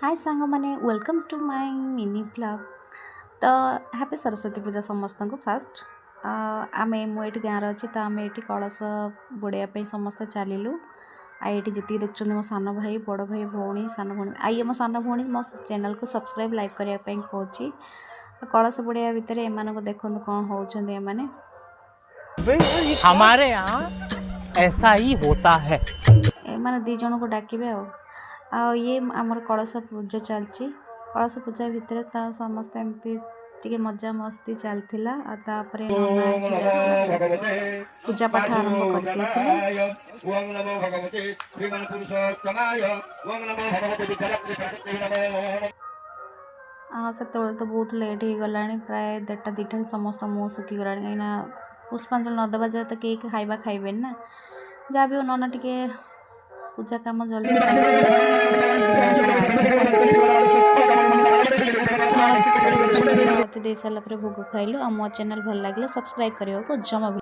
हाय सांग मैंने welcome to my mini blog. तो हैप्पी सरस्वती पूजा समस्त को फास्ट आम मुझे गाँव अच्छी तो आम ये कलश बुड़ाई समस्ते चलू आई जी देखते मो सान भाई बड़ भाई भौणी सान भौणी आई मो सान भौणी मो चैनल को सब्सक्राइब लाइक करने कहूँ। कलश बुड़ाई भितर एम देखो कौन होने हमारे यहाँ ऐसा ही होता है। एम दी जन को डाकबे ये आमर कलश पूजा चलती कलश पूजा भितर समस्ते एमती टिके मजा मस्ती चलता पूजा पाठ आरंभ से तो बहुत लेट हो गला प्राय 1:30 2:00 समस्त मुँह सुखी गला कहीं पुष्पांजलि नदेवा जाए तो कई खाइबा खाइबे ना जहाँ भी नना टिके पूजा काम जल्दी दे सारा भोग खाइलु। आ मो चैनल भल लगे सब्सक्राइब करने को जमा भी